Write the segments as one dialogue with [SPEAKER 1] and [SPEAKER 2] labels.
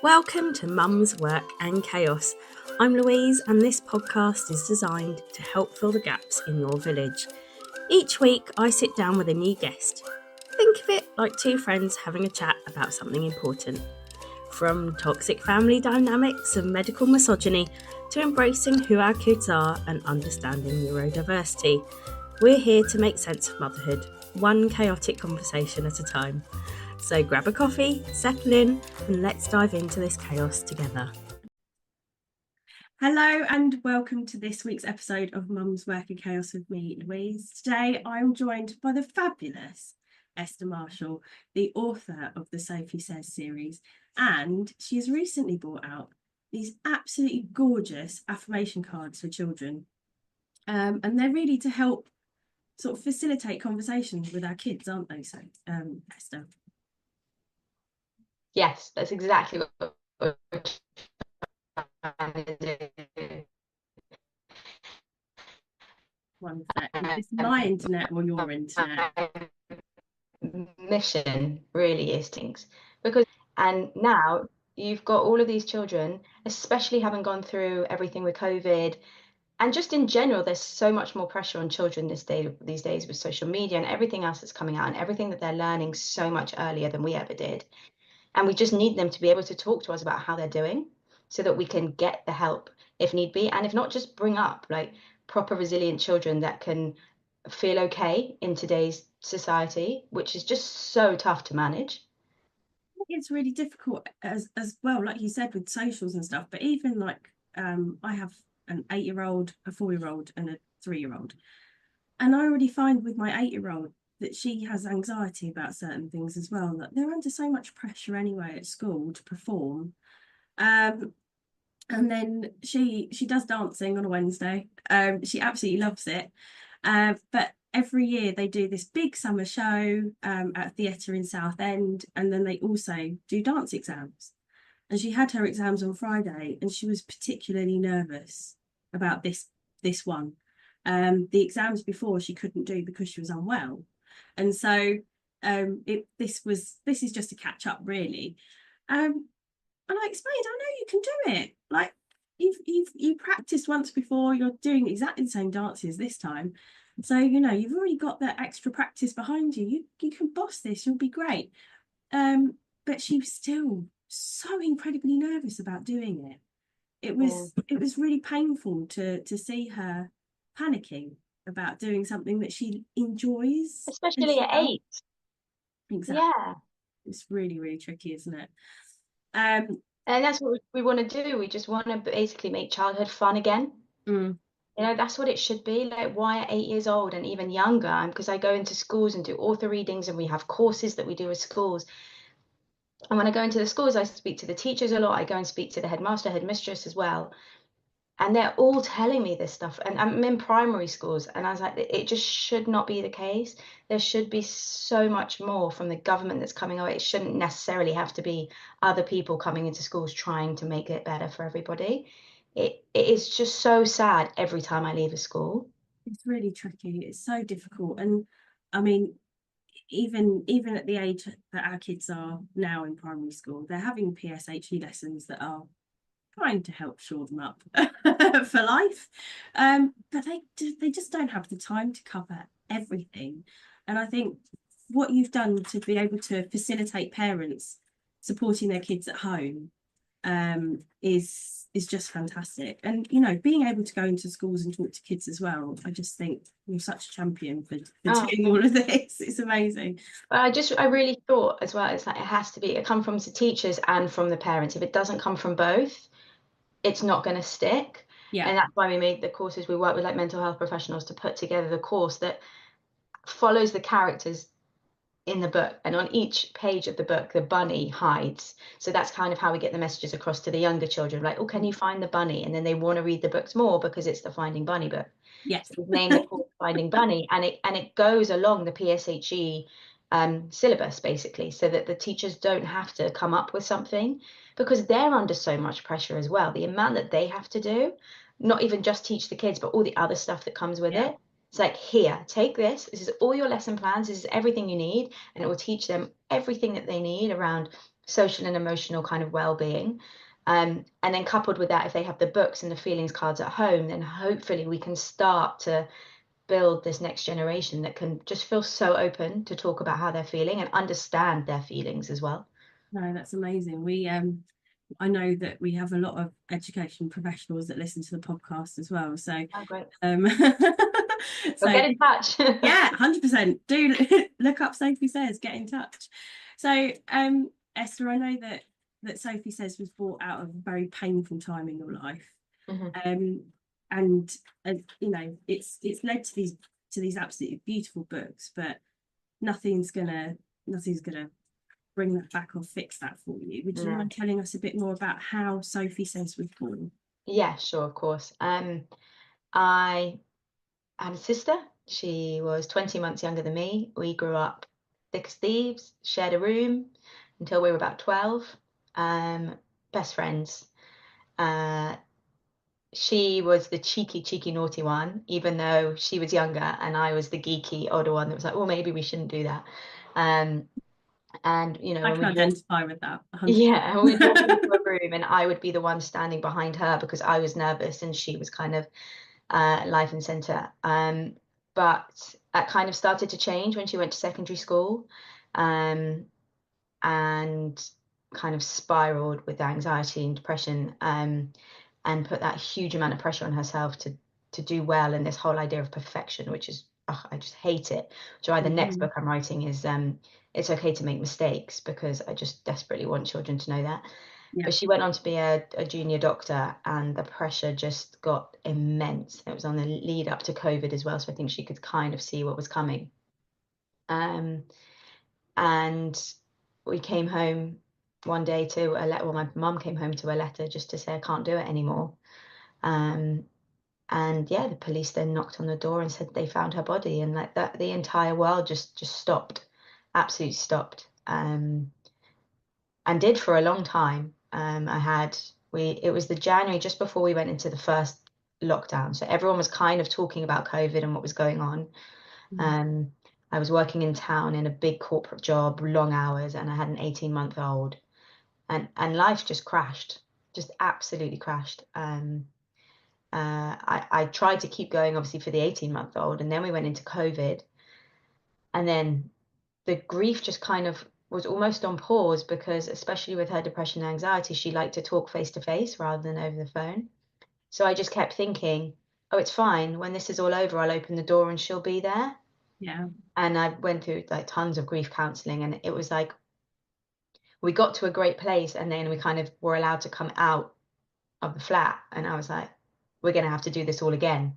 [SPEAKER 1] Welcome to Mum's Work and Chaos. I'm Louise, and this podcast is designed to help fill the gaps in your village. Each week, I sit down with a new guest. Think of it like two friends having a chat about something important. From toxic family dynamics and medical misogyny to embracing who our kids are and understanding neurodiversity, we're here to make sense of motherhood, one chaotic conversation at a time. So grab a coffee, settle in, and let's dive into this chaos together. Hello and welcome to this week's episode of Mum's Work and Chaos with me, Louise. Today I'm joined by the fabulous Esther Marshall, the author of the Sophie Says series, and she has recently brought out these absolutely gorgeous affirmation cards for children. And they're really to help sort of facilitate conversations with our kids, aren't they? So, Esther.
[SPEAKER 2] Yes, that's exactly what we're trying to do.
[SPEAKER 1] One sec. Is this my internet or your internet?
[SPEAKER 2] Mission really is things and now you've got all of these children, especially having gone through everything with COVID, and just in general, there's so much more pressure on children these days with social media and everything else that's coming out and everything that they're learning so much earlier than we ever did. And we just need them to be able to talk to us about how they're doing so that we can get the help if need be. And if not, just bring up like proper resilient children that can feel okay in today's society, which is just so tough to manage.
[SPEAKER 1] It's really difficult as well, like you said, with socials and stuff. But even like I have an 8-year-old, a 4-year-old, and a 3-year-old. And I already find with my 8-year-old that she has anxiety about certain things as well, that they're under so much pressure anyway at school to perform. And then she does dancing on a Wednesday. She absolutely loves it. But every year they do this big summer show at a theatre in Southend, and then they also do dance exams. And she had her exams on Friday, and she was particularly nervous about this one. The exams before she couldn't do because she was unwell, and so this is just a catch up really. And I explained, I know you can do it. Like you practiced once before, you're doing exactly the same dances this time. So, you've already got that extra practice behind you. You can boss this, you'll be great. But she was still so incredibly nervous about doing it. It was really painful to see her panicking about doing something that she enjoys.
[SPEAKER 2] Especially at 8.
[SPEAKER 1] Exactly. Yeah. It's really, really tricky, isn't it?
[SPEAKER 2] And that's what we want to do. We just want to basically make childhood fun again. That's what it should be. Like, why at 8 years old and even younger? Because I go into schools and do author readings, and we have courses that we do with schools. And when I go into the schools, I speak to the teachers a lot. I go and speak to the headmaster, headmistress as well. And they're all telling me this stuff. And I'm in primary schools, and I was like, it just should not be the case. There should be so much more from the government that's coming out. It shouldn't necessarily have to be other people coming into schools trying to make it better for everybody. It is just so sad every time I leave a school.
[SPEAKER 1] It's really tricky. It's so difficult. And I mean, even at the age that our kids are now in primary school, they're having PSHE lessons that are trying to help shore them up for life. But they just don't have the time to cover everything. And I think what you've done to be able to facilitate parents supporting their kids at home is just fantastic. And being able to go into schools and talk to kids as well, I just think you're such a champion for doing all of this. It's amazing.
[SPEAKER 2] I really thought as well, it's like it come from the teachers and from the parents. If it doesn't come from both, it's not going to stick. And that's why we made the courses. We work with like mental health professionals to put together the course that follows the characters in the book, and on each page of the book the bunny hides. So that's kind of how we get the messages across to the younger children, like, oh, can you find the bunny? And then they want to read the books more because it's the Finding Bunny book.
[SPEAKER 1] Yes.
[SPEAKER 2] So we've named it called Finding Bunny, and it goes along the PSHE syllabus basically, so that the teachers don't have to come up with something, because they're under so much pressure as well. The amount that they have to do, not even just teach the kids, but all the other stuff that comes with it. It's like, here, take this. This is all your lesson plans. This is everything you need. And it will teach them everything that they need around social and emotional kind of well-being. And then coupled with that, if they have the books and the feelings cards at home, then hopefully we can start to build this next generation that can just feel so open to talk about how they're feeling and understand their feelings as well.
[SPEAKER 1] No, that's amazing. I know that we have a lot of education professionals that listen to the podcast as well. So,
[SPEAKER 2] oh, great.
[SPEAKER 1] So
[SPEAKER 2] get in touch.
[SPEAKER 1] Yeah, 100%. Do look up Sophie Says, get in touch. So, Esther, I know that Sophie Says was brought out of a very painful time in your life. And you know, it's led to these absolutely beautiful books, but nothing's gonna bring that back or fix that for you. Would you mind telling us a bit more about how Sophie Says was born?
[SPEAKER 2] Yeah, sure, of course. I had a sister. She was 20 months younger than me. We grew up thick as thieves, shared a room until we were about 12. Best friends. She was the cheeky, naughty one, even though she was younger, and I was the geeky, older one that was like, well, maybe we shouldn't do that. And, you know,
[SPEAKER 1] I can identify with that. 100%.
[SPEAKER 2] Yeah, we'd walk into a room and I would be the one standing behind her because I was nervous and she was kind of life and center. But that kind of started to change when she went to secondary school, and kind of spiraled with anxiety and depression, and put that huge amount of pressure on herself to do well, and this whole idea of perfection, which is I just hate it. Which is why the next book I'm writing is it's okay to make mistakes, because I just desperately want children to know that.
[SPEAKER 1] Yeah.
[SPEAKER 2] But she went on to be a junior doctor, and the pressure just got immense. It was on the lead up to COVID as well, so I think she could kind of see what was coming. And we came home one day to a letter. Well, my mum came home to a letter just to say I can't do it anymore. And yeah, the police then knocked on the door and said they found her body, and like that, the entire world just stopped, absolutely stopped, and did for a long time. It was the January just before we went into the first lockdown, so everyone was kind of talking about COVID and what was going on. I was working in town in a big corporate job, long hours, and I had an 18-month-old, and life just crashed, just absolutely crashed. I tried to keep going, obviously, for the 18-month-old, and then we went into COVID, and then the grief just kind of was almost on pause, because especially with her depression and anxiety, she liked to talk face to face rather than over the phone. So I just kept thinking, oh, it's fine. When this is all over, I'll open the door and she'll be there.
[SPEAKER 1] Yeah.
[SPEAKER 2] And I went through like tons of grief counseling, and it was like we got to a great place, and then we kind of were allowed to come out of the flat, and I was like, we're going to have to do this all again,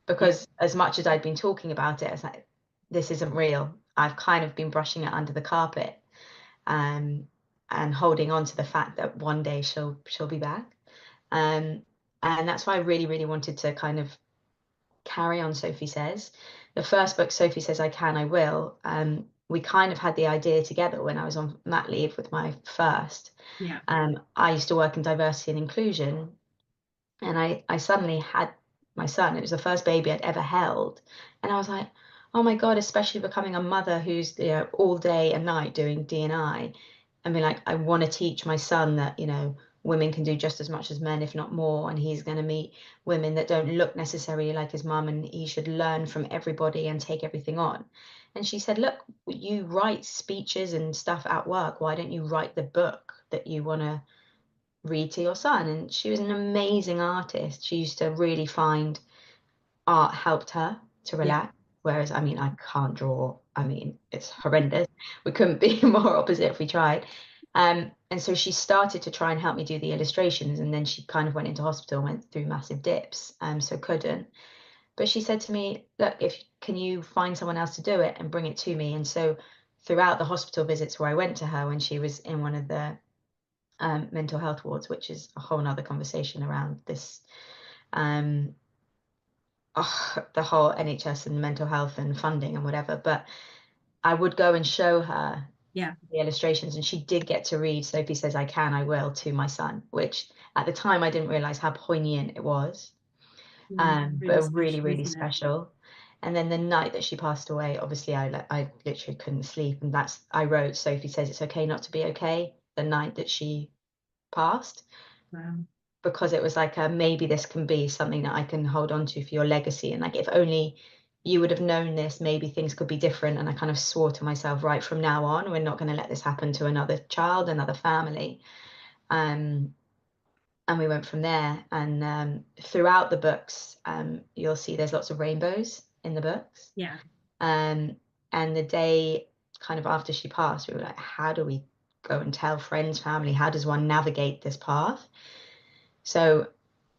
[SPEAKER 2] because as much as I'd been talking about it, I was like, this isn't real. I've kind of been brushing it under the carpet, and holding on to the fact that one day she'll be back. And that's why I really, really wanted to kind of carry on Sophie Says. The first book, Sophie Says I Can, I Will, we kind of had the idea together when I was on mat leave with my first.
[SPEAKER 1] Yeah.
[SPEAKER 2] I used to work in diversity and inclusion, and I suddenly had my son. It was the first baby I'd ever held, and I was like, oh my God, especially becoming a mother who's, you know, all day and night doing D&I, and be like, I want to teach my son that, you know, women can do just as much as men, if not more, and he's going to meet women that don't look necessarily like his mum, and he should learn from everybody and take everything on. And she said, look, you write speeches and stuff at work. Why don't you write the book that you want to read to your son? And she was an amazing artist. She used to really find art helped her to relax. Whereas, I mean, I can't draw. I mean, it's horrendous. We couldn't be more opposite if we tried. And so she started to try and help me do the illustrations, and then she kind of went into hospital, went through massive dips, so couldn't. But she said to me, look, can you find someone else to do it and bring it to me? And so throughout the hospital visits where I went to her when she was in one of the mental health wards, which is a whole nother conversation around this, the whole NHS and mental health and funding and whatever. But I would go and show her the illustrations, and she did get to read Sophie Says I Can, I Will to my son, which at the time I didn't realize how poignant it was. But really, really special. And then the night that she passed away, obviously I literally couldn't sleep, and I wrote Sophie Says It's Okay Not to Be Okay, the night that she passed.
[SPEAKER 1] Wow.
[SPEAKER 2] Because it was like, maybe this can be something that I can hold on to for your legacy. And like, if only you would have known this, maybe things could be different. And I kind of swore to myself, right from now on, we're not going to let this happen to another child, another family. And we went from there. And throughout the books, you'll see there's lots of rainbows in the books.
[SPEAKER 1] Yeah.
[SPEAKER 2] And the day kind of after she passed, we were like, how do we go and tell friends, family? How does one navigate this path? So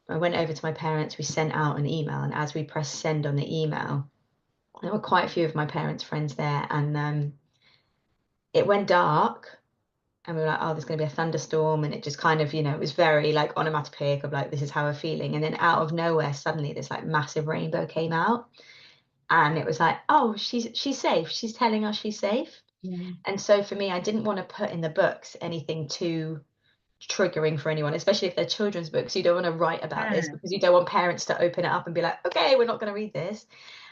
[SPEAKER 2] I went over to my parents, we sent out an email, and as we pressed send on the email, there were quite a few of my parents' friends there, and it went dark, and we were like, oh, there's going to be a thunderstorm, and it just kind of, it was very like onomatopoeic of like, this is how we're feeling. And then out of nowhere, suddenly this like massive rainbow came out, and it was like, oh, she's safe. She's telling us she's safe.
[SPEAKER 1] Yeah.
[SPEAKER 2] And so for me, I didn't want to put in the books anything too triggering for anyone, especially if they're children's books. You don't want to write about this because you don't want parents to open it up and be like, okay, we're not going to read this.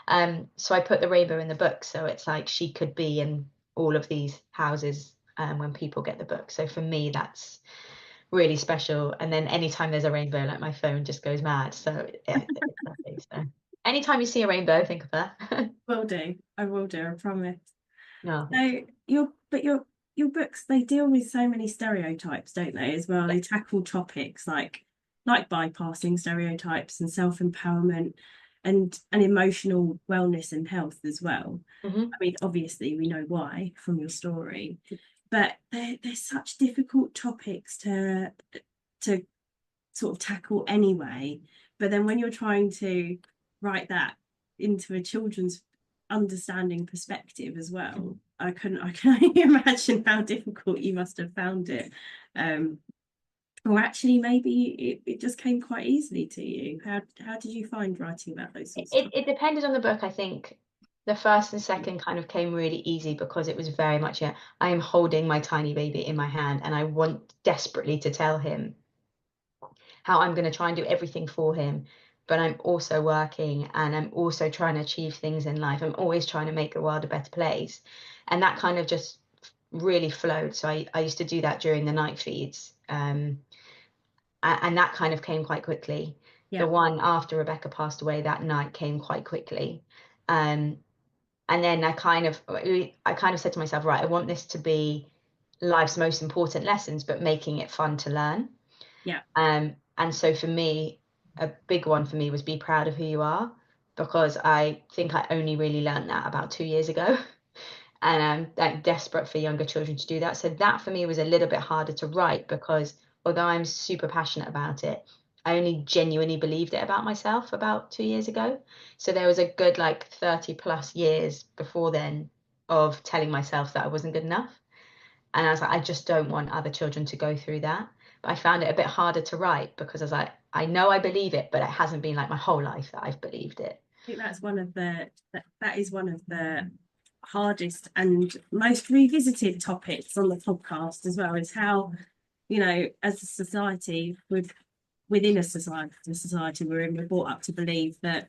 [SPEAKER 2] So I put the rainbow in the book, so it's like she could be in all of these houses when people get the book. So for me, that's really special. And then anytime there's a rainbow, like my phone just goes mad. So yeah, exactly. So anytime you see a rainbow, think of her.
[SPEAKER 1] Will do. I will do, I promise.
[SPEAKER 2] No.
[SPEAKER 1] So your books, they deal with so many stereotypes, don't they, as well? They tackle topics like bypassing stereotypes and self-empowerment and emotional wellness and health as well.
[SPEAKER 2] Mm-hmm.
[SPEAKER 1] I mean, obviously we know why from your story, but they're such difficult topics to sort of tackle anyway. But then when you're trying to write that into a children's understanding perspective as well, I can only imagine how difficult you must have found it. Or actually maybe it just came quite easily to you. How did you find writing about those sorts of stuff?
[SPEAKER 2] It depended on the book. I think the first and second kind of came really easy because it was very much, I am holding my tiny baby in my hand and I want desperately to tell him how I'm going to try and do everything for him. But I'm also working and I'm also trying to achieve things in life. I'm always trying to make the world a better place. And that kind of just really flowed. So I used to do that during the night feeds. And that kind of came quite quickly.
[SPEAKER 1] Yeah.
[SPEAKER 2] The one after Rebecca passed away that night came quite quickly. And then I kind of said to myself, right, I want this to be life's most important lessons, but making it fun to learn.
[SPEAKER 1] Yeah.
[SPEAKER 2] And so for me, a big one for me was be proud of who you are, because I think I only really learned that about 2 years ago. And I'm like desperate for younger children to do that. So that for me was a little bit harder to write because although I'm super passionate about it, I only genuinely believed it about myself about 2 years ago. So there was a good like 30 plus years before then of telling myself that I wasn't good enough. And I was like, I just don't want other children to go through that. But I found it a bit harder to write because I was like, I know I believe it, but it hasn't been like my whole life that I've believed it.
[SPEAKER 1] I think that's one of that is one of the hardest and most revisited topics on the podcast as well, is how, as a society, within a society we're in, we're brought up to believe that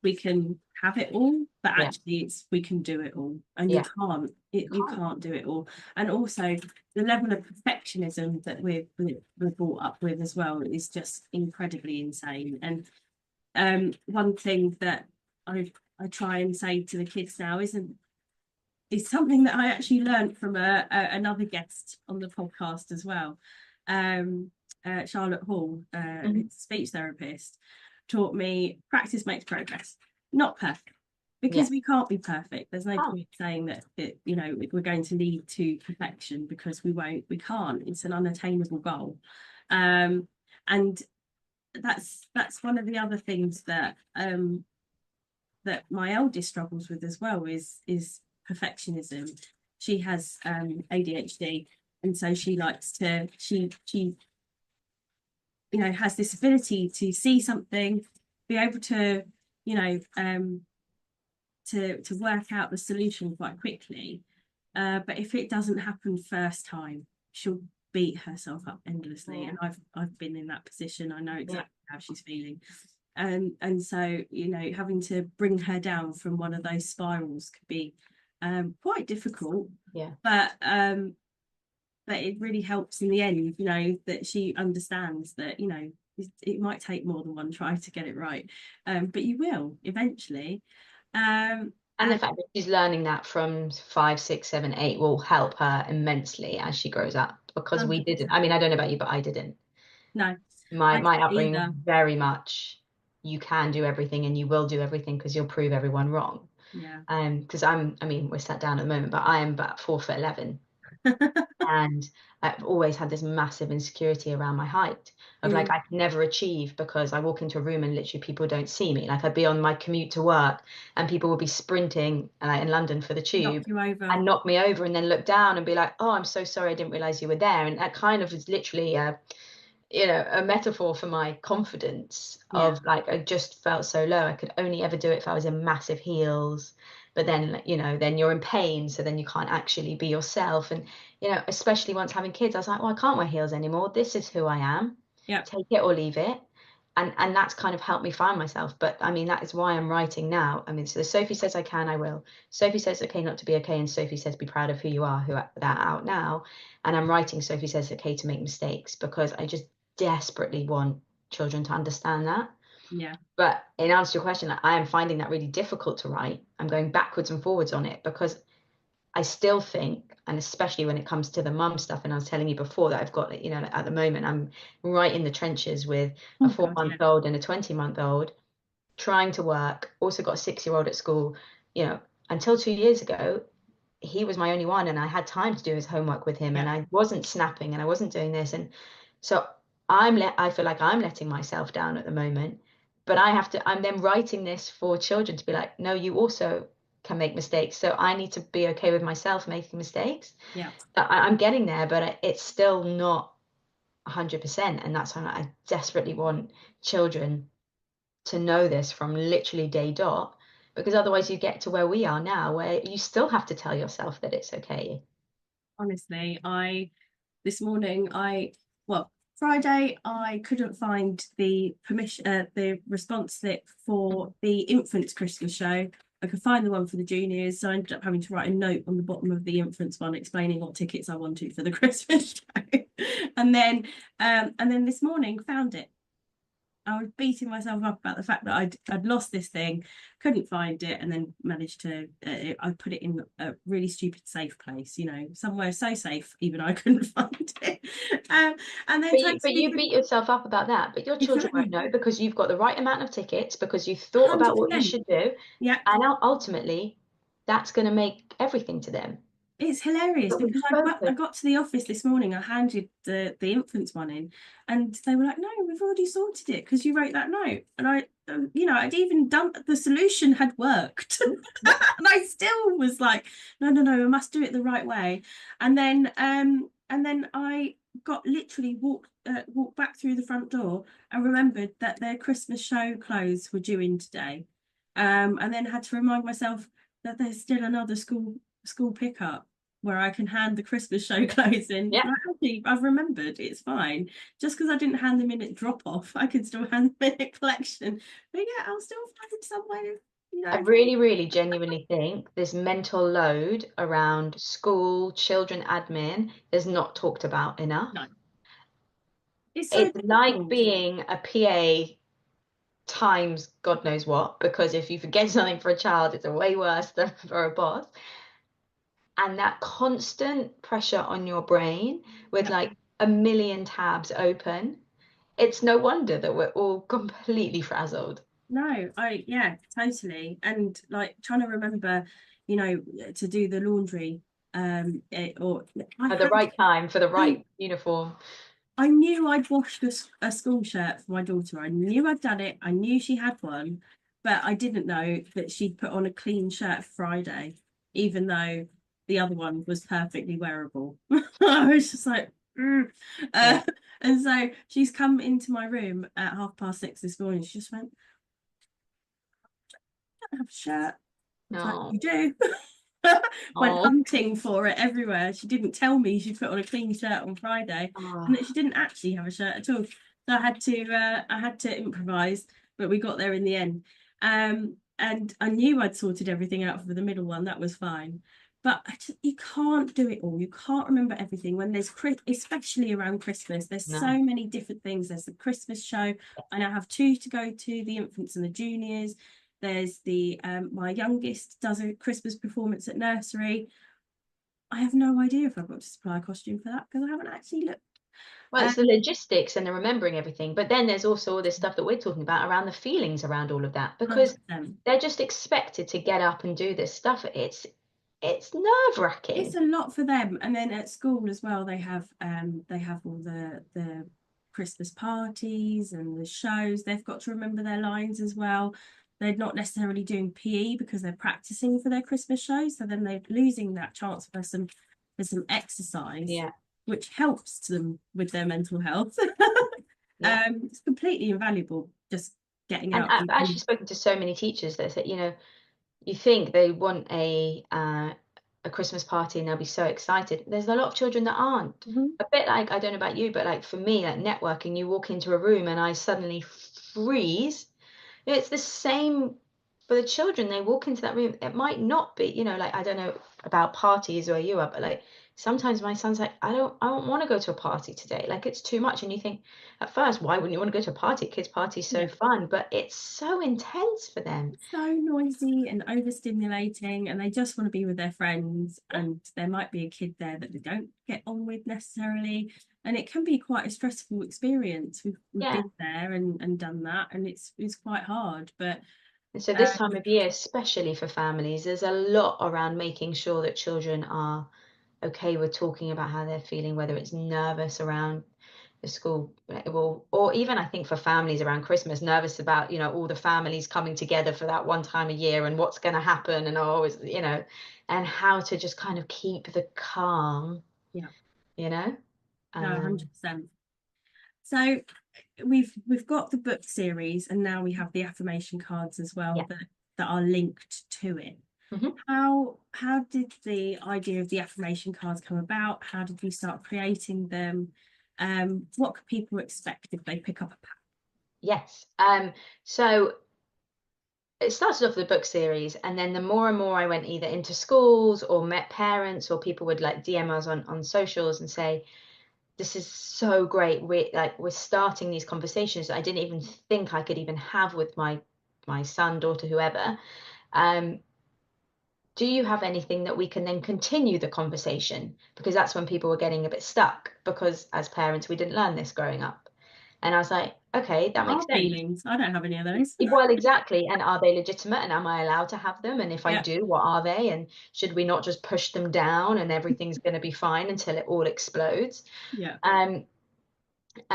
[SPEAKER 1] we can have it all, but actually we can do it all, and you can't do it all. And also the level of perfectionism that we're brought up with as well is just incredibly insane. And one thing that I try and say to the kids now is something that I actually learned from another guest on the podcast as well. Charlotte Hall, speech therapist, taught me practice makes progress. Not perfect, because we can't be perfect. There's no point saying that we're going to lead to perfection, because we can't. It's an unattainable goal. And that's one of the other things that that my eldest struggles with as well, is perfectionism. She has ADHD, and so she likes to she has this ability to see something, be able to to work out the solution quite quickly, but if it doesn't happen first time, she'll beat herself up endlessly. And I've been in that position. I know exactly how she's feeling. And so having to bring her down from one of those spirals could be quite difficult.
[SPEAKER 2] Yeah.
[SPEAKER 1] But but it really helps in the end, you know, that she understands that, you know, it might take more than one try to get it right, but you will eventually.
[SPEAKER 2] And the
[SPEAKER 1] And
[SPEAKER 2] fact that she's learning that from 5, 6, 7, 8 will help her immensely as she grows up, because we didn't.
[SPEAKER 1] 100%.
[SPEAKER 2] I mean, I don't know about you, but I didn't.
[SPEAKER 1] No,
[SPEAKER 2] My
[SPEAKER 1] I
[SPEAKER 2] my
[SPEAKER 1] didn't
[SPEAKER 2] upbringing was
[SPEAKER 1] either.
[SPEAKER 2] very much, you can do everything and you will do everything because you'll prove everyone wrong.
[SPEAKER 1] Yeah.
[SPEAKER 2] Because I mean, we're sat down at the moment, but I am about 4'11", and I've always had this massive insecurity around my height, of like,
[SPEAKER 1] Mm,
[SPEAKER 2] I can never achieve because I walk into a room and literally people don't see me. Like, I'd be on my commute to work and people would be sprinting in London for the
[SPEAKER 1] knock
[SPEAKER 2] tube
[SPEAKER 1] you over.
[SPEAKER 2] and knock me over and then look down and be like, oh, I'm so sorry, I didn't realize you were there. And that kind of is literally a metaphor for my confidence,
[SPEAKER 1] Yeah,
[SPEAKER 2] of like, I just felt so low. I could only ever do it if I was in massive heels. But then, then you're in pain, so then you can't actually be yourself. And, especially once having kids, I was like, well, I can't wear heels anymore. This is who I am.
[SPEAKER 1] yeah,
[SPEAKER 2] Take it or leave it. And that's kind of helped me find myself. But I mean, that is why I'm writing now. I mean, so Sophie says I can, I will. Sophie says okay not to be okay, and Sophie says be proud of who you are, who that out now. And I'm writing Sophie says okay to make mistakes, because I just desperately want children to understand that.
[SPEAKER 1] yeah.
[SPEAKER 2] But in answer to your question, I am finding that really difficult to write. I'm going backwards and forwards on it, because I still think, and especially when it comes to the mum stuff, and I was telling you before that I've got, at the moment, I'm right in the trenches with a
[SPEAKER 1] Oh
[SPEAKER 2] four
[SPEAKER 1] God,
[SPEAKER 2] month
[SPEAKER 1] yeah,
[SPEAKER 2] old and a 20-month old, trying to work, also got a 6-year-old at school. Until 2 years ago, he was my only one, and I had time to do his homework with him,
[SPEAKER 1] yeah.
[SPEAKER 2] and I wasn't snapping and I wasn't doing this. And so I feel like I'm letting myself down at the moment, but I'm then writing this for children to be like, no, you also can make mistakes. So I need to be okay with myself making mistakes.
[SPEAKER 1] Yeah.
[SPEAKER 2] I'm getting there, but it's still not 100%. And that's why I desperately want children to know this from literally day dot, because otherwise you get to where we are now, where you still have to tell yourself that it's okay.
[SPEAKER 1] Honestly, this morning well, Friday I couldn't find the permission, the response slip for the infants Christmas show. I could find the one for the juniors, so I ended up having to write a note on the bottom of the infants one explaining what tickets I wanted for the Christmas show. And then this morning found it. I was beating myself up about the fact that I'd lost this thing, couldn't find it, and then managed to. I put it in a really stupid safe place, you know, somewhere so safe even I couldn't find it. And then
[SPEAKER 2] But
[SPEAKER 1] totally
[SPEAKER 2] you beat yourself up about that, but your children won't
[SPEAKER 1] exactly
[SPEAKER 2] know, because you've got the right amount of tickets, because you've thought about what you
[SPEAKER 1] 100%.
[SPEAKER 2] should do,
[SPEAKER 1] Yeah,
[SPEAKER 2] and ultimately that's going to make everything to them.
[SPEAKER 1] it's hilarious
[SPEAKER 2] But we
[SPEAKER 1] because I
[SPEAKER 2] focus.
[SPEAKER 1] got to the office this morning. I handed the infants one in, and they were like, "No, we've already sorted it because you wrote that note." And I'd even done the solution had worked, and I still was like, "No, no, no, I must do it the right way." And then I got literally walked back through the front door and remembered that their Christmas show clothes were due in today, and then had to remind myself that there's still another school pickup where I can hand the Christmas show clothes in.
[SPEAKER 2] Yeah.
[SPEAKER 1] Like, actually, I've remembered it's fine. Just because I didn't hand them in at drop off, I can still hand them in at collection. But yeah, I'll still find somewhere,
[SPEAKER 2] I really, really genuinely think this mental load around school, children admin is not talked about enough.
[SPEAKER 1] No, it's so
[SPEAKER 2] It's like
[SPEAKER 1] difficult.
[SPEAKER 2] being a PA times God knows what, because if you forget something for a child, it's way worse than for a boss. And that constant pressure on your brain with
[SPEAKER 1] Yeah.
[SPEAKER 2] like a million tabs open, it's no wonder that we're all completely frazzled.
[SPEAKER 1] No, yeah, totally. And like trying to remember, to do the laundry. Or I
[SPEAKER 2] At the
[SPEAKER 1] had
[SPEAKER 2] right time for the
[SPEAKER 1] I
[SPEAKER 2] right uniform.
[SPEAKER 1] I knew I'd washed a school shirt for my daughter. I knew I'd done it. I knew she had one, but I didn't know that she'd put on a clean shirt Friday, even though the other one was perfectly wearable. I was just like, "Mm."
[SPEAKER 2] Yeah.
[SPEAKER 1] uh, and so she's come into my room at 6:30 this morning. She just went, "I don't have a shirt." I was like,
[SPEAKER 2] No.
[SPEAKER 1] "You do." Went
[SPEAKER 2] Oh.
[SPEAKER 1] hunting for it everywhere. She didn't tell me she put on a clean shirt on Friday, and that
[SPEAKER 2] Oh.
[SPEAKER 1] she didn't actually have a shirt at all. So I had to improvise, but we got there in the end. And I knew I'd sorted everything out for the middle one. That was fine. but you can't do it all. You can't remember everything when there's, especially around Christmas, there's so many different things. There's the Christmas show. I now have two to go to, the infants and the juniors. There's the my youngest does a Christmas performance at nursery. I have no idea if I've got to supply a costume for that because I haven't actually looked.
[SPEAKER 2] Well, it's the logistics and the remembering everything, but then there's also all this stuff that we're talking about around the feelings around all of that, because
[SPEAKER 1] 100%.
[SPEAKER 2] they're just expected to get up and do this stuff. It's nerve-wracking.
[SPEAKER 1] It's a lot for them. And then at school as well, they have all the Christmas parties and the shows. They've got to remember their lines as well. They're not necessarily doing PE because they're practicing for their Christmas shows. So then they're losing that chance for some exercise, which helps them with their mental health. It's completely invaluable just getting out.
[SPEAKER 2] I've actually spoken to so many teachers that said, you think they want a Christmas party and they'll be so excited. There's a lot of children that aren't. A bit like, I don't know about you, but like for me, like networking, you walk into a room and I suddenly freeze. It's the same for the children. They walk into that room. It might not be, like, I don't know about parties where you are, but like sometimes my son's like, I don't want to go to a party today. Like it's too much. And you think at first, why wouldn't you want to go to a party? Kids' party is so fun, but it's so intense for them.
[SPEAKER 1] So noisy and overstimulating, and they just want to be with their friends. And there might be a kid there that they don't get on with necessarily. And it can be quite a stressful experience. We've been there and done that, and it's quite hard. But
[SPEAKER 2] so this time of year, especially for families, there's a lot around making sure that children are okay with talking about how they're feeling, whether it's nervous around the school, or even I think for families around Christmas, nervous about, all the families coming together for that one time a year and what's going to happen and always, and how to just kind of keep the calm.
[SPEAKER 1] No, 100%. So we've got the book series, and now we have the affirmation cards as well that are linked to it. How did the idea of the affirmation cards come about? How did we start creating them? What could people expect if they pick up a pack?
[SPEAKER 2] Yes. So it started off with the book series, and then the more and more I went either into schools or met parents, or people would like DM us on socials and say, this is so great. We're starting these conversations that I didn't even think I could even have with my son, daughter, whoever. Do you have anything that we can then continue the conversation? Because that's when people were getting a bit stuck, because as parents, we didn't learn this growing up. And I was like, okay, that makes sense.
[SPEAKER 1] Feelings. I don't have any of those.
[SPEAKER 2] Well, exactly. And are they legitimate? And am I allowed to have them? And if I do, what are they? And should we not just push them down and everything's going to be fine until it all explodes? And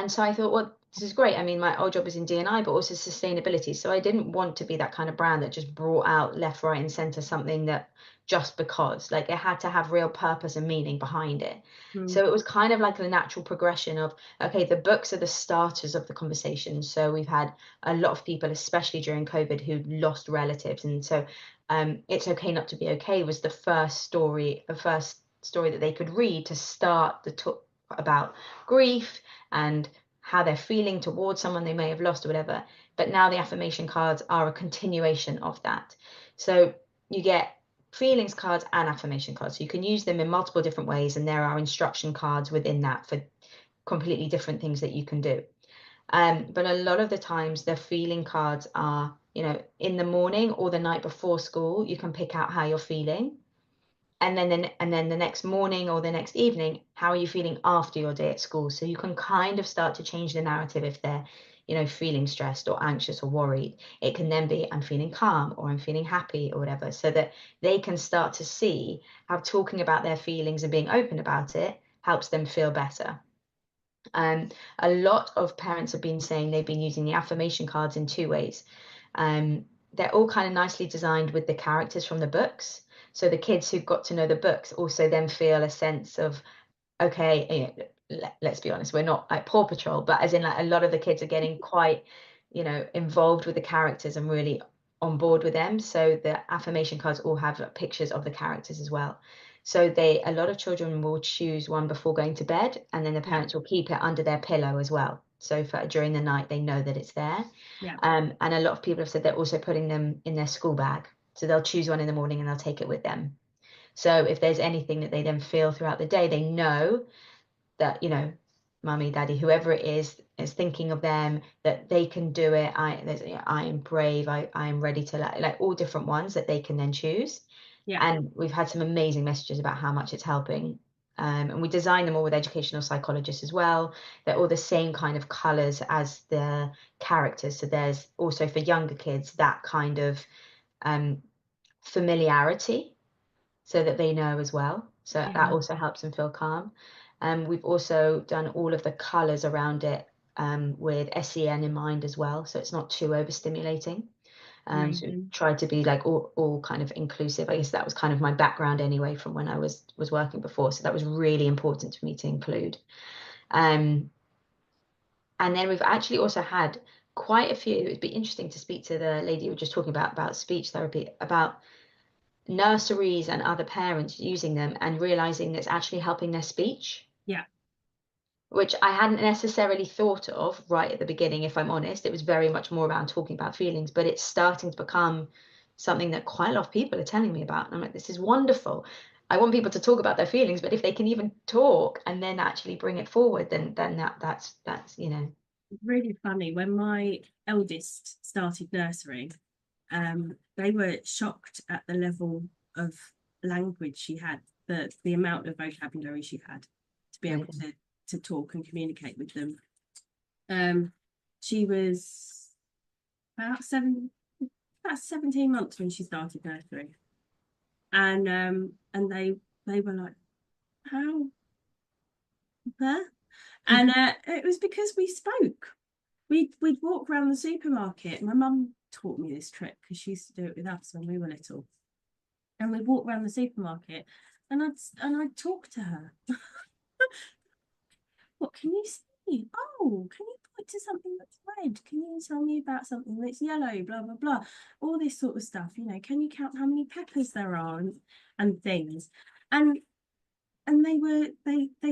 [SPEAKER 2] so I thought, well, this is great. I mean, my old job was in D&I, but also sustainability. So I didn't want to be that kind of brand that just brought out left, right, and center something that just because, like, it had to have real purpose and meaning behind it. So it was kind of like the natural progression of, okay, the books are the starters of the conversation. So we've had a lot of people, especially during COVID, who lost relatives. And so It's Okay Not to Be Okay was the first story that they could read to start the talk about grief and how they're feeling towards someone they may have lost or whatever. But now the affirmation cards are a continuation of that. So you get feelings cards and affirmation cards. So you can use them in multiple different ways, and there are instruction cards within that for completely different things that you can do. But a lot of the times the feeling cards are, in the morning or the night before school, you can pick out how you're feeling. And then the next morning or the next evening, how are you feeling after your day at school? So you can kind of start to change the narrative if they're, feeling stressed or anxious or worried. It can then be, I'm feeling calm, or I'm feeling happy, or whatever, so that they can start to see how talking about their feelings and being open about it helps them feel better. A lot of parents have been saying they've been using the affirmation cards in two ways. They're all kind of nicely designed with the characters from the books. So the kids who got to know the books also then feel a sense of, okay, let's be honest, we're not like Paw Patrol, but as in like a lot of the kids are getting quite, involved with the characters and really on board with them. So the affirmation cards all have pictures of the characters as well. So a lot of children will choose one before going to bed, and then the parents will keep it under their pillow as well. So during the night, they know that it's there. And a lot of people have said they're also putting them in their school bag. So they'll choose one in the morning and they'll take it with them. So if there's anything that they then feel throughout the day, they know that, you know, mummy, daddy, whoever it is thinking of them, that they can do it. I am brave. I am ready to, like all different ones that they can then choose.
[SPEAKER 1] Yeah.
[SPEAKER 2] And we've had some amazing messages about how much it's helping. And we design them all with educational psychologists as well. They're all the same kind of colors as the characters. So there's also for younger kids that kind of familiarity, so that they know as well. So that
[SPEAKER 1] Yeah.
[SPEAKER 2] also helps them feel calm. We've also done all of the colors around it with SEN in mind as well. So it's not too overstimulating. So we
[SPEAKER 1] Amazing.
[SPEAKER 2] tried to be like all kind of inclusive. I guess that was kind of my background anyway from when I was working before. So that was really important for me to include. And then we've actually also had quite a few. It'd be interesting to speak to the lady you were just talking about speech therapy, about nurseries and other parents using them and realizing it's actually helping their speech,
[SPEAKER 1] Yeah.
[SPEAKER 2] which I hadn't necessarily thought of right at the beginning, if I'm honest. It was very much more around talking about feelings, but it's starting to become something that quite a lot of people are telling me about. And I'm like, this is wonderful. I want people to talk about their feelings, but if they can even talk and then actually bring it forward, then that's you know.
[SPEAKER 1] Really funny. When my eldest started nursery, they were shocked at the level of language she had, the amount of vocabulary she had to be able to talk and communicate with them. She was about 17 months when she started nursery, and they were like, how there? And it was because we spoke. We'd walk around the supermarket. My mum taught me this trick because she used to do it with us when we were little. And we'd walk around the supermarket, and I'd talk to her. What can you see? Oh, can you point to something that's red? Can you tell me about something that's yellow? Blah blah blah. All this sort of stuff. You know, can you count how many peppers there are and things? And they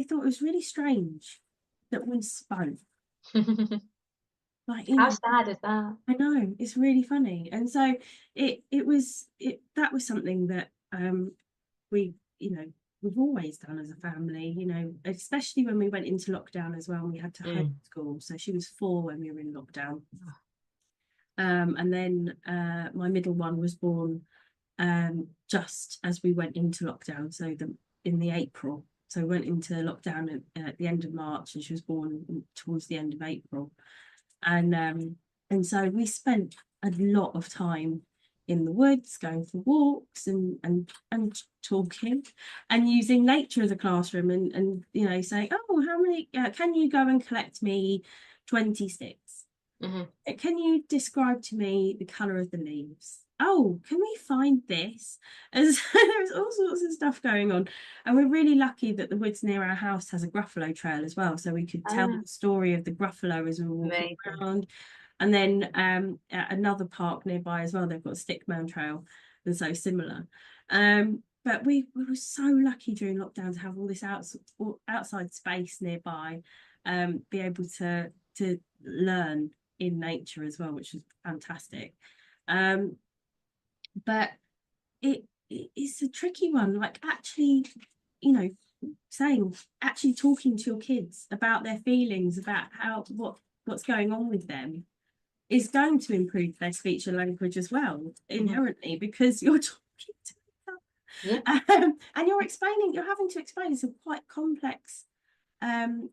[SPEAKER 1] thought it was really strange that we spoke. Like, you
[SPEAKER 2] How
[SPEAKER 1] know,
[SPEAKER 2] sad is that?
[SPEAKER 1] I know, it's really funny. And so that was something that we, you know, we've always done as a family, you know, especially when we went into lockdown as well, and we had to homeschool. So she was 4 when we were in lockdown. And then my middle one was born just as we went into lockdown, so in the April. So we went into lockdown at the end of March, and she was born towards the end of April. And so we spent a lot of time in the woods, going for walks and talking, and using nature as a classroom, and you know, saying, oh, how many can you go and collect me 20 sticks? Can you describe to me the colour of the leaves? Oh, can we find this? And so there's all sorts of stuff going on. And we're really lucky that the woods near our house has a Gruffalo trail as well. So we could tell the story of the Gruffalo as we were walking around. And then at another park nearby as well, they've got a Stickman trail, and so similar. But we were so lucky during lockdown to have all this outside space nearby, be able to learn in nature as well, which was fantastic. But it's a tricky one, like actually, you know, actually talking to your kids about their feelings, about what's going on with them, is going to improve their speech and language as well, inherently, because you're talking to them. And you're having to explain some quite complex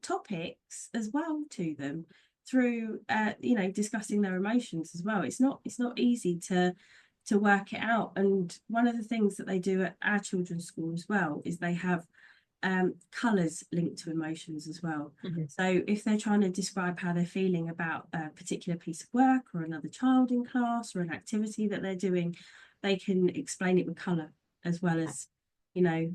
[SPEAKER 1] topics as well to them through you know, discussing their emotions as well. It's not easy to work it out. And one of the things that they do at our children's school as well is they have colours linked to emotions as well. So if they're trying to describe how they're feeling about a particular piece of work or another child in class or an activity that they're doing, they can explain it with colour, as well as, you know,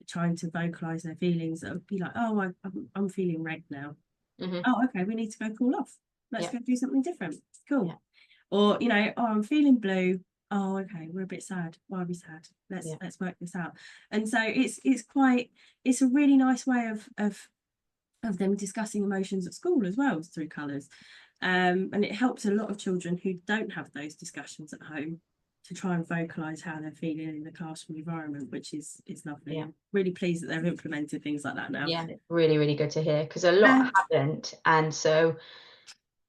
[SPEAKER 1] trying to vocalize their feelings. That would be like, oh, I'm feeling red now. Oh, okay, we need to go cool off. Let's go do something different. Cool. Or, you know, oh, I'm feeling blue. Oh, okay, we're a bit sad. Why are we sad? Let's work this out. And so it's a really nice way of them discussing emotions at school as well as through colours. And it helps a lot of children who don't have those discussions at home to try and vocalize how they're feeling in the classroom environment, which is lovely.
[SPEAKER 2] Yeah.
[SPEAKER 1] I'm really pleased that they've implemented things like that now.
[SPEAKER 2] Yeah, it's really, really good to hear, because a lot haven't. And so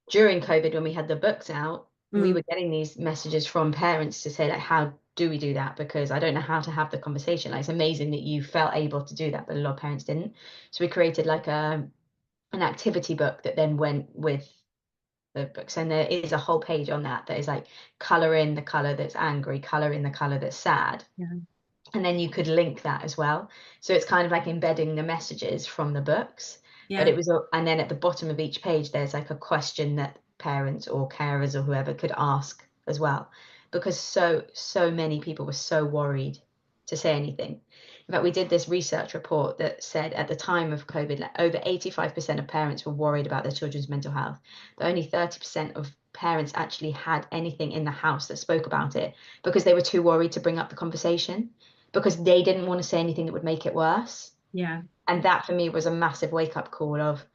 [SPEAKER 2] during COVID, when we had the books out, we were getting these messages from parents to say, like, how do we do that? Because I don't know how to have the conversation. Like, it's amazing that you felt able to do that, but a lot of parents didn't. So we created like an activity book that then went with the books, and there is a whole page on that is like, color in the color that's angry, color in the color that's sad.
[SPEAKER 1] Yeah.
[SPEAKER 2] And then you could link that as well. So it's kind of like embedding the messages from the books.
[SPEAKER 1] Yeah.
[SPEAKER 2] But it was, and then at the bottom of each page, there's like a question that parents or carers or whoever could ask as well, because so many people were so worried to say anything. In fact, we did this research report that said at the time of COVID, like over 85% of parents were worried about their children's mental health, but only 30% of parents actually had anything in the house that spoke about it, because they were too worried to bring up the conversation, because they didn't want to say anything that would make it worse.
[SPEAKER 1] Yeah.
[SPEAKER 2] And that for me was a massive wake-up call of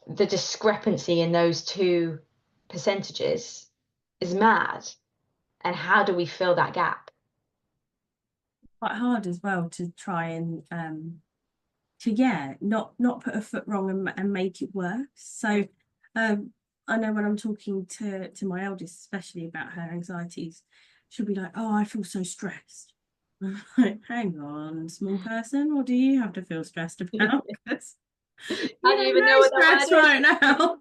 [SPEAKER 2] the discrepancy in those two percentages is mad. And how do we fill that gap?
[SPEAKER 1] Quite hard as well to try and not put a foot wrong and make it worse. So I know when I'm talking to my eldest, especially about her anxieties, she'll be like, oh, I feel so stressed. I'm like, hang on, small person, what do you have to feel stressed about? Because
[SPEAKER 2] I don't even know what that
[SPEAKER 1] word right now.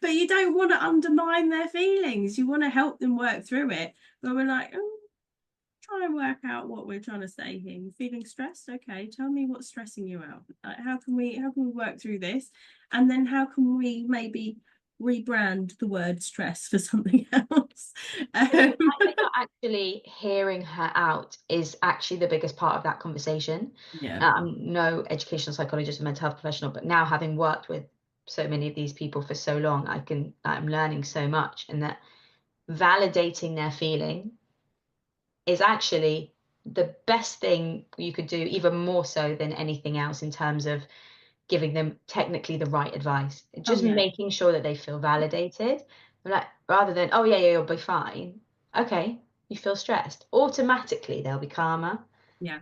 [SPEAKER 1] But you don't want to undermine their feelings. You want to help them work through it. But we're like, oh, try and work out what we're trying to say here. You're feeling stressed? Okay, tell me what's stressing you out. How can we work through this? And then how can we maybe rebrand the word stress for something else?
[SPEAKER 2] I think actually hearing her out is actually the biggest part of that conversation.
[SPEAKER 1] Yeah.
[SPEAKER 2] I'm no educational psychologist or mental health professional, but now having worked with so many of these people for so long, I'm learning so much, and that validating their feeling is actually the best thing you could do, even more so than anything else, in terms of giving them technically the right advice. Just making sure that they feel validated, like, rather than, oh yeah, you'll be fine. Okay, you feel stressed. Automatically, they'll be calmer.
[SPEAKER 1] Yeah.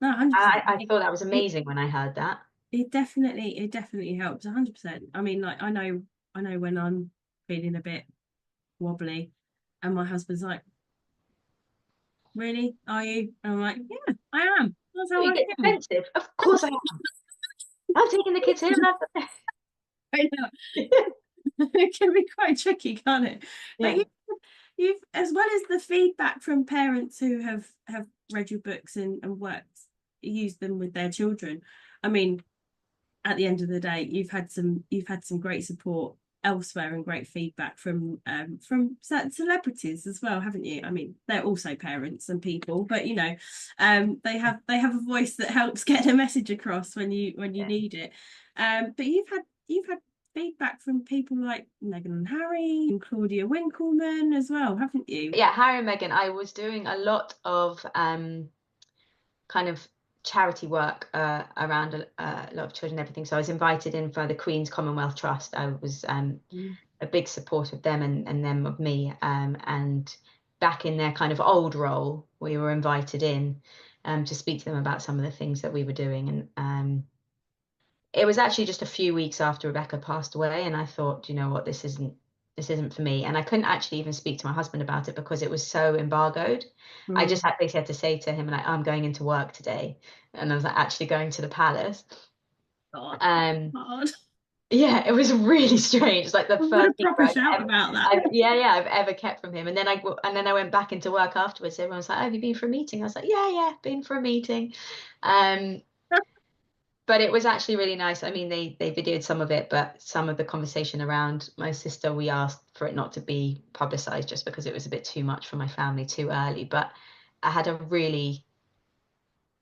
[SPEAKER 1] No, 100%.
[SPEAKER 2] I thought that was amazing when I heard that.
[SPEAKER 1] It definitely helps 100%. I mean, like, I know when I'm feeling a bit wobbly and my husband's like, really, are you? And I'm like, yeah, I am. That's how
[SPEAKER 2] You
[SPEAKER 1] I
[SPEAKER 2] get
[SPEAKER 1] feel.
[SPEAKER 2] defensive. Of course I am. I'm taking the kids here.
[SPEAKER 1] I know. It can be quite tricky, can't it?
[SPEAKER 2] Yeah.
[SPEAKER 1] But you've, as well as the feedback from parents who have read your books and used them with their children. I mean, at the end of the day, you've had some great support elsewhere and great feedback from certain celebrities as well, haven't you? I mean, they're also parents and people, but they have a voice that helps get a message across when you need it. But you've had feedback from people like Meghan and Harry and Claudia Winkleman as well, haven't you?
[SPEAKER 2] Yeah, Harry and Meghan. I was doing a lot of kind of charity work around a lot of children and everything. So I was invited in for the Queen's Commonwealth Trust. I was a big support of them and them of me. And back in their kind of old role, we were invited in to speak to them about some of the things that we were doing. And it was actually just a few weeks after Rebecca passed away, and I thought, you know what, this isn't for me. And I couldn't actually even speak to my husband about it because it was so embargoed. I just basically had to say to him, like, I'm going into work today, and I was like, actually going to the palace.
[SPEAKER 1] God.
[SPEAKER 2] Yeah, it was really strange. It's like the first
[SPEAKER 1] proper shout about that.
[SPEAKER 2] I've ever kept from him. And then I went back into work afterwards. Everyone was like, oh, have you been for a meeting? I was like, yeah, been for a meeting. But it was actually really nice. I mean, they videoed some of it, but some of the conversation around my sister, we asked for it not to be publicized just because it was a bit too much for my family too early. But I had a really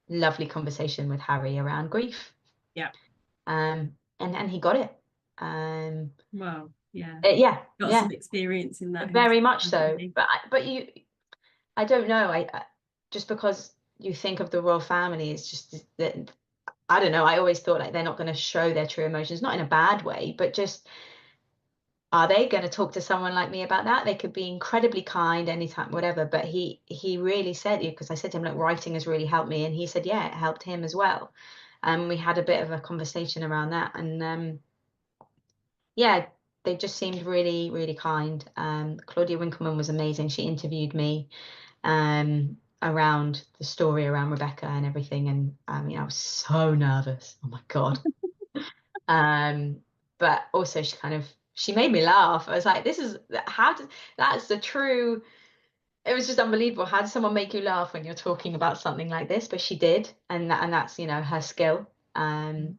[SPEAKER 2] lovely conversation with Harry around grief.
[SPEAKER 1] Yeah.
[SPEAKER 2] And he got it.
[SPEAKER 1] Well, yeah.
[SPEAKER 2] Got
[SPEAKER 1] some experience in that.
[SPEAKER 2] Very much so. But I don't know. I just because you think of the royal family, it's just that, I don't know. I always thought like they're not going to show their true emotions, not in a bad way, but just are they going to talk to someone like me about that? They could be incredibly kind anytime, whatever. But he really said, because I said to him, look, writing has really helped me. And he said, yeah, it helped him as well. And we had a bit of a conversation around that. And yeah, they just seemed really, really kind. Claudia Winkleman was amazing. She interviewed me around the story around Rebecca and everything. And I mean, I was so nervous. Oh my God. But also she made me laugh. I was like, that's the true, it was just unbelievable. How does someone make you laugh when you're talking about something like this? But she did, and that's, you know, her skill. And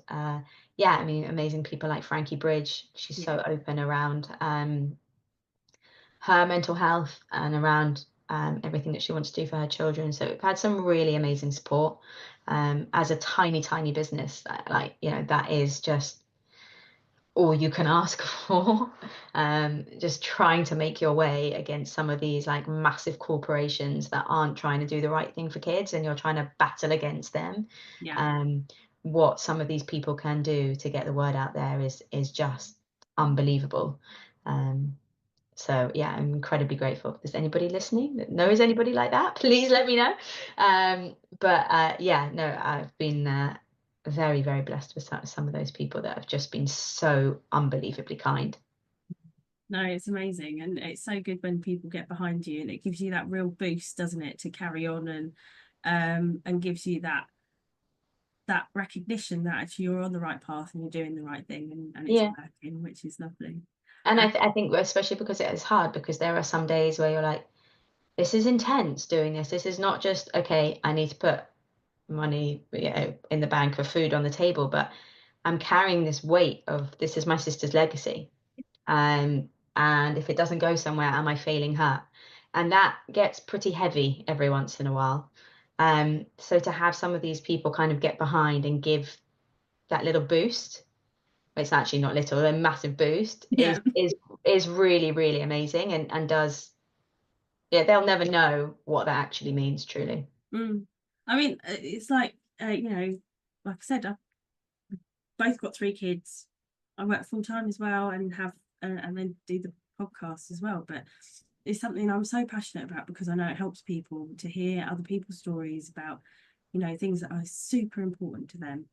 [SPEAKER 2] yeah, I mean, amazing people like Frankie Bridge. She's so open around her mental health and around everything that she wants to do for her children. So we've had some really amazing support. As a tiny business, like, you know, that is just all you can ask for. Just trying to make your way against some of these like massive corporations that aren't trying to do the right thing for kids, and you're trying to battle against them. What some of these people can do to get the word out there is just unbelievable. So yeah, I'm incredibly grateful. If there's anybody listening that knows anybody like that, please let me know. But yeah, no, I've been very, very blessed with some of those people that have just been so unbelievably kind.
[SPEAKER 1] No, it's amazing, and it's so good when people get behind you, and it gives you that real boost, doesn't it, to carry on, and gives you that recognition that actually you're on the right path and you're doing the right thing, and it's working, which is lovely.
[SPEAKER 2] And I think especially because it is hard, because there are some days where you're like, this is intense doing this. This is not just, okay, I need to put money, you know, in the bank or food on the table, but I'm carrying this weight of, this is my sister's legacy. And if it doesn't go somewhere, am I failing her? And that gets pretty heavy every once in a while. So to have some of these people kind of get behind and give that little boost, it's actually not little, a massive boost, is really, really amazing, and does, yeah, they'll never know what that actually means, truly.
[SPEAKER 1] I mean, it's like, you know, like I said, I've both got 3 kids. I work full time as well, and have and then do the podcast as well. But it's something I'm so passionate about, because I know it helps people to hear other people's stories about, you know, things that are super important to them.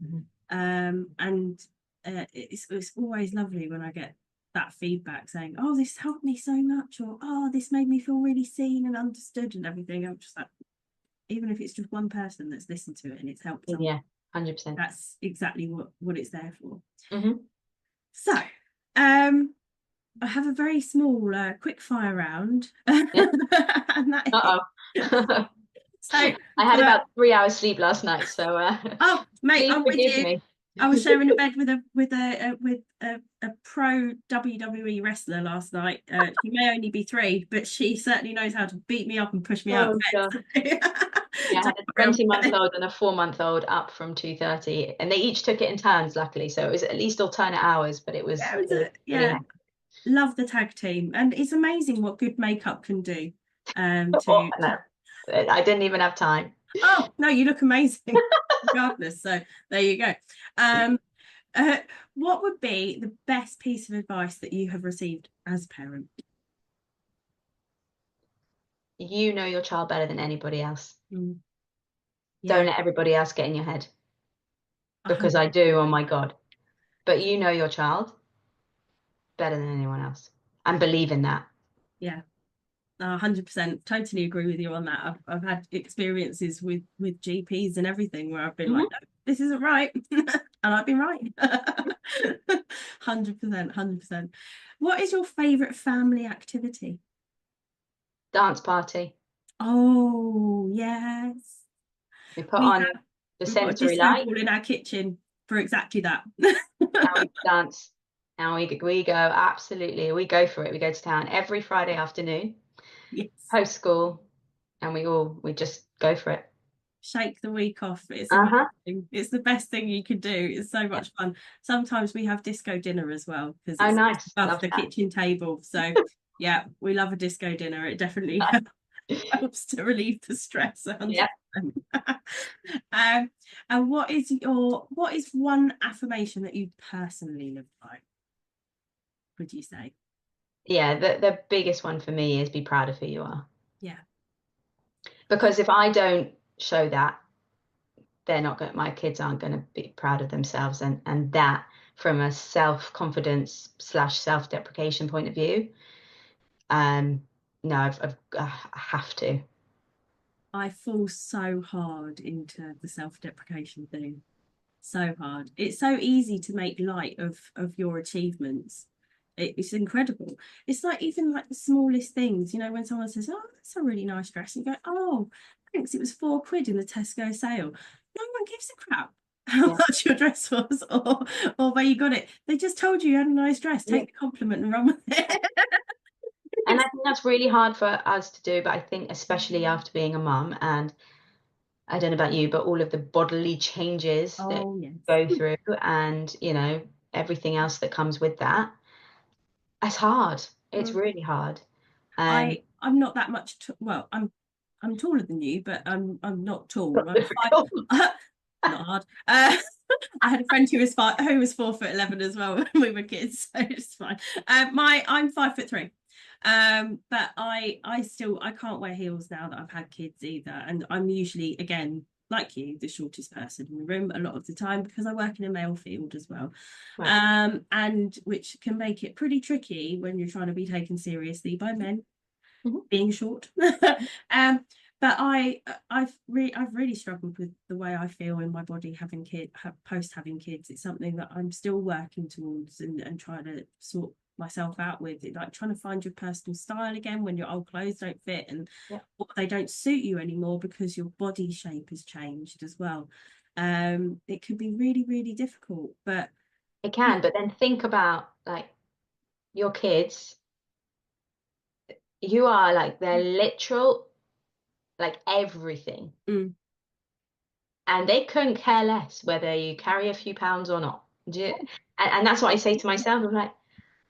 [SPEAKER 1] And it's always lovely when I get that feedback saying, oh, this helped me so much, or oh, this made me feel really seen and understood and everything. I'm just like, even if it's just one person that's listened to it and it's helped someone,
[SPEAKER 2] Yeah, 100%.
[SPEAKER 1] that's exactly what it's there for. So I have a very small quick fire round. And that is, so
[SPEAKER 2] I had about 3 hours sleep last night, so
[SPEAKER 1] oh mate, I'm with you.
[SPEAKER 2] Me.
[SPEAKER 1] I was sharing a bed with a pro WWE wrestler last night. She may only be 3, but she certainly knows how to beat me up and push me out of bed.
[SPEAKER 2] Yeah, I had a 20-month-old and a 4-month-old up from 2:30, and they each took it in turns, luckily, so it was at least alternate hours, but it was really
[SPEAKER 1] love the tag team, and it's amazing what good makeup can do.
[SPEAKER 2] I didn't even have time.
[SPEAKER 1] Oh no, you look amazing regardless, so there you go. What would be the best piece of advice that you have received as a parent?
[SPEAKER 2] You know your child better than anybody else.
[SPEAKER 1] Don't
[SPEAKER 2] let everybody else get in your head, because I do. Oh my God. But you know your child better than anyone else, and believe in that.
[SPEAKER 1] 100%, totally agree with you on that. I've had experiences with GPs and everything where I've been like, no, this isn't right. And I've been right. 100%. What is your favorite family activity?
[SPEAKER 2] Dance party.
[SPEAKER 1] Oh yes,
[SPEAKER 2] we put on the sensory light
[SPEAKER 1] in our kitchen for exactly that.
[SPEAKER 2] And we dance, and we go, absolutely, we go for it. We go to town every Friday afternoon, post school, and we just go for it.
[SPEAKER 1] Shake the week off. It's amazing. It's the best thing you can do. It's so much fun. Sometimes we have disco dinner as well, because it's
[SPEAKER 2] nice.
[SPEAKER 1] above the kitchen table. So yeah, we love a disco dinner. It definitely helps to relieve the stress. 100%. And what is one affirmation that you personally live by? would you say?
[SPEAKER 2] Yeah, the biggest one for me is be proud of who you are.
[SPEAKER 1] Yeah.
[SPEAKER 2] Because if I don't show that, they're not going, my kids aren't going to be proud of themselves. And that, from a self-confidence / self-deprecation point of view, no, I have to.
[SPEAKER 1] I fall so hard into the self-deprecation thing. So hard. It's so easy to make light of your achievements. It's incredible. It's like, even like the smallest things, you know, when someone says, "Oh, that's a really nice dress," and you go, "Oh, thanks, it was £4 in the Tesco sale." No one gives a crap how much your dress was, or where you got it. They just told you had a nice dress. Take the compliment and run with it.
[SPEAKER 2] And I think that's really hard for us to do, but I think especially after being a mum, and I don't know about you, but all of the bodily changes that
[SPEAKER 1] Yes.
[SPEAKER 2] go through, and you know, everything else that comes with that, it's hard. It's really hard.
[SPEAKER 1] I'm not that much well, I'm taller than you, but I'm not tall. I'm
[SPEAKER 2] difficult.
[SPEAKER 1] not hard. I had a friend who was 4'11" as well when we were kids, so it's fine. I'm 5'3". But I can't wear heels now that I've had kids either, and I'm usually, again, like you, the shortest person in the room a lot of the time, because I work in a male field as well.
[SPEAKER 2] Right.
[SPEAKER 1] And which can make it pretty tricky when you're trying to be taken seriously by men, being short. But I've really struggled with the way I feel in my body post having kids. It's something that I'm still working towards, and trying to sort myself out with it, like trying to find your personal style again when your old clothes don't fit, and or they don't suit you anymore because your body shape has changed as well. It can be really, really difficult, but
[SPEAKER 2] It can. But then think about like your kids. You are like their literal, like everything. And they couldn't care less whether you carry a few pounds or not. And that's what I say to myself. I'm like,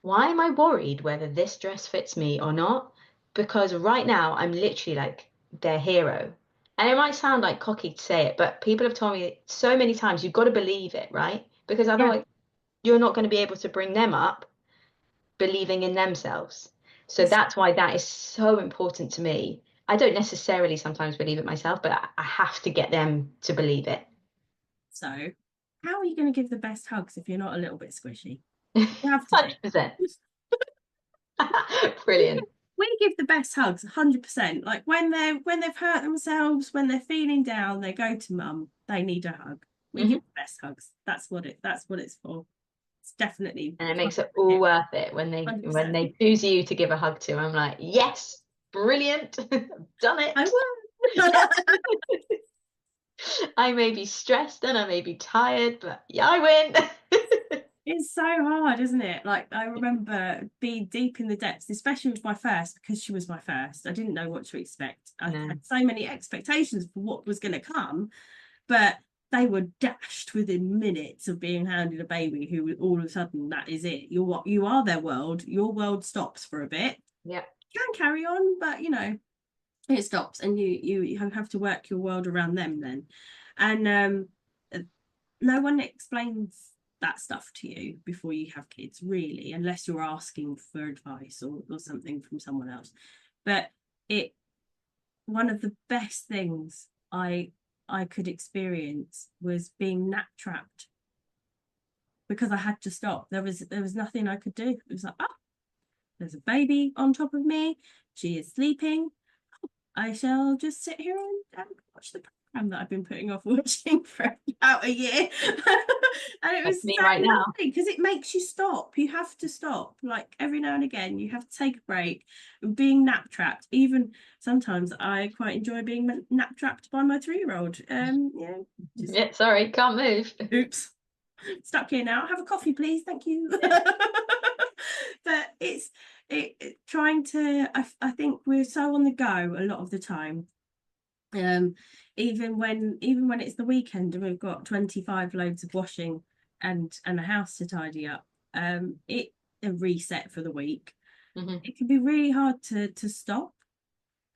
[SPEAKER 2] why am I worried whether this dress fits me or not? Because right now I'm literally like their hero. And it might sound like cocky to say it, but people have told me so many times, you've got to believe it, right? Because otherwise you're not going to be able to bring them up believing in themselves. So that's why that is so important to me. I don't necessarily sometimes believe it myself, but I have to get them to believe it.
[SPEAKER 1] So, how are you going to give the best hugs if you're not a little bit squishy? You have to
[SPEAKER 2] 100%. Brilliant.
[SPEAKER 1] We give the best hugs, 100%. Like when they've hurt themselves, when they're feeling down, they go to mum. They need a hug. We give the best hugs. That's what it's for. It's definitely.
[SPEAKER 2] And it makes it all worth it when they
[SPEAKER 1] 100%.
[SPEAKER 2] choose you to give a hug to. I'm like, yes, brilliant, done it.
[SPEAKER 1] I will.
[SPEAKER 2] I may be stressed and I may be tired, but yeah, I win.
[SPEAKER 1] It's so hard, isn't it? Like, I remember being deep in the depths, especially with my first, because she was my first. I didn't know what to expect. I had so many expectations for what was going to come, but they were dashed within minutes of being handed a baby who all of a sudden, that is it. You are their world. Your world stops for a bit.
[SPEAKER 2] Yeah.
[SPEAKER 1] You can carry on, but you know, it stops, and you have to work your world around them then. And no one explains that stuff to you before you have kids, really, unless you're asking for advice or something from someone else. But one of the best things I could experience was being nap trapped, because I had to stop. There was nothing I could do. It was like, oh, there's a baby on top of me. She is sleeping. I shall just sit here and watch the program that I've been putting off watching for about a year. And it was
[SPEAKER 2] me
[SPEAKER 1] so
[SPEAKER 2] right now.
[SPEAKER 1] lovely because it makes you stop. You have to stop. Like every now and again, you have to take a break. Being nap trapped, even sometimes I quite enjoy being nap trapped by my 3-year-old.
[SPEAKER 2] Yeah, sorry, can't move.
[SPEAKER 1] Oops, stuck here now. Have a coffee, please. Thank you. But it's trying to. I think we're so on the go a lot of the time. Even when it's the weekend and we've got 25 loads of washing and a house to tidy up, it a reset for the week. It can be really hard to stop,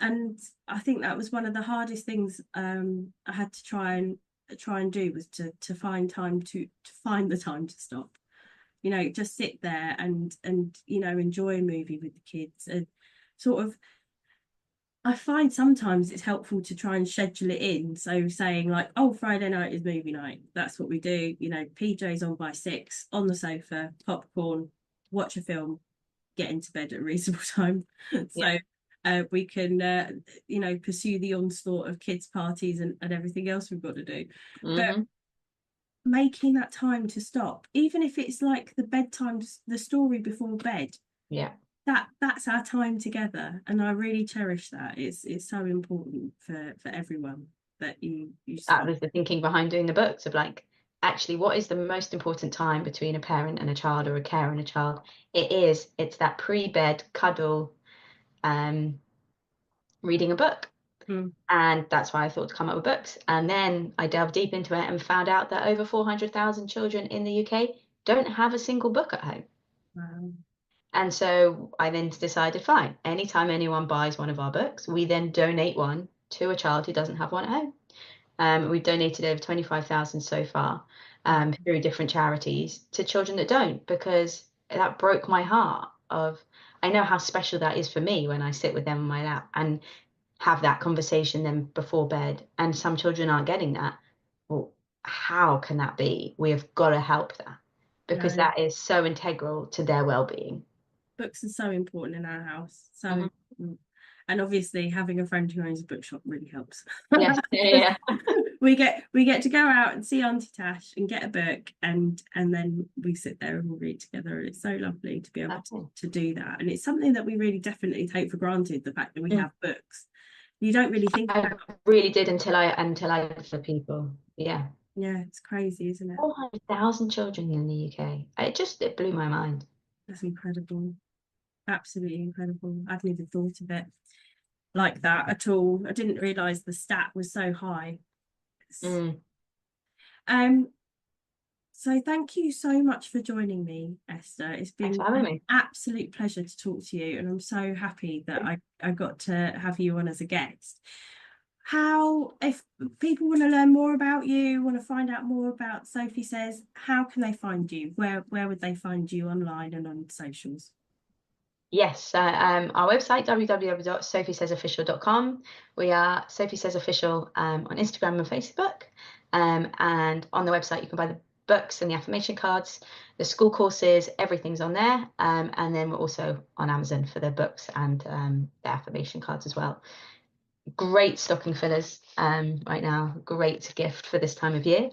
[SPEAKER 1] and I think that was one of the hardest things I had to try and do, was to find the time to stop. just sit there and enjoy a movie with the kids. And sort of, I find sometimes it's helpful to try and schedule it in. So saying like, oh, Friday night is movie night. That's what we do. PJs on by 6, on the sofa, popcorn, watch a film, get into bed at a reasonable time. So we can, pursue the onslaught of kids' parties and everything else we've got to do. But making that time to stop, even if it's like the bedtime, the story before bed.
[SPEAKER 2] Yeah.
[SPEAKER 1] That's our time together, and I really cherish that. It's so important for everyone that you
[SPEAKER 2] that was the thinking behind doing the books, of like, actually, what is the most important time between a parent and a child, or a carer and a child? It's that pre-bed cuddle, reading a book. And that's why I thought to come up with books. And then I delved deep into it and found out that over 400,000 children in the UK don't have a single book at home.
[SPEAKER 1] Wow.
[SPEAKER 2] And so I then decided, fine, anytime anyone buys one of our books, we then donate one to a child who doesn't have one at home. We've donated over 25,000 so far, through different charities, to children that don't, because that broke my heart. I know how special that is for me when I sit with them on my lap and have that conversation then before bed, and some children aren't getting that. Well, how can that be? We have got to help that, because that is so integral to their well-being.
[SPEAKER 1] Books are so important in our house. So and obviously having a friend who owns a bookshop really helps.
[SPEAKER 2] Yes. Yeah.
[SPEAKER 1] we get to go out and see Auntie Tash and get a book, and then we sit there and we'll read together. It's so lovely to be able to do that, and it's something that we really definitely take for granted, the fact that we have books. You don't really think about.
[SPEAKER 2] I really did until I did for people. Yeah,
[SPEAKER 1] it's crazy, isn't it?
[SPEAKER 2] 400,000 children in the UK. It blew my mind.
[SPEAKER 1] That's incredible. Absolutely incredible. I hadn't even thought of it like that at all. I didn't realise the stat was so high. So thank you so much for joining me, Esther. It's been an absolute pleasure to talk to you, and I'm so happy that I got to have you on as a guest. If people want to learn more about you, want to find out more about Sophie Says, how can they find you? Where would they find you online and on socials?
[SPEAKER 2] Yes, our website, www.sophiesaysofficial.com. We are Sophie Says Official on Instagram and Facebook. And on the website, you can buy the books and the affirmation cards, the school courses, everything's on there. And then we're also on Amazon for the books and the affirmation cards as well. Great stocking fillers right now. Great gift for this time of year.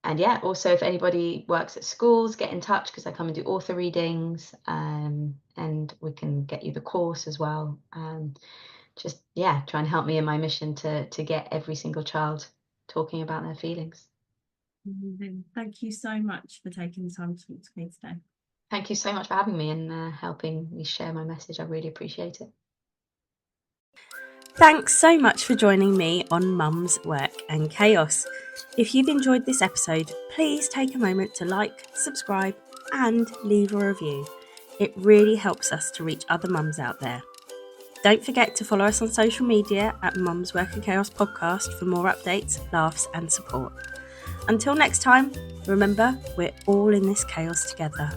[SPEAKER 2] And yeah, also if anybody works at schools, get in touch, because I come and do author readings, and we can get you the course as well. Just try and help me in my mission to get every single child talking about their feelings.
[SPEAKER 1] Thank you so much for taking the time to talk to me today.
[SPEAKER 2] Thank you so much for having me and helping me share my message. I really appreciate it.
[SPEAKER 3] Thanks so much for joining me on Mum's Work and Chaos. If you've enjoyed this episode, please take a moment to like, subscribe, and leave a review. It really helps us to reach other mums out there. Don't forget to follow us on social media at Mum's Work and Chaos Podcast for more updates, laughs, and support. Until next time, remember, we're all in this chaos together.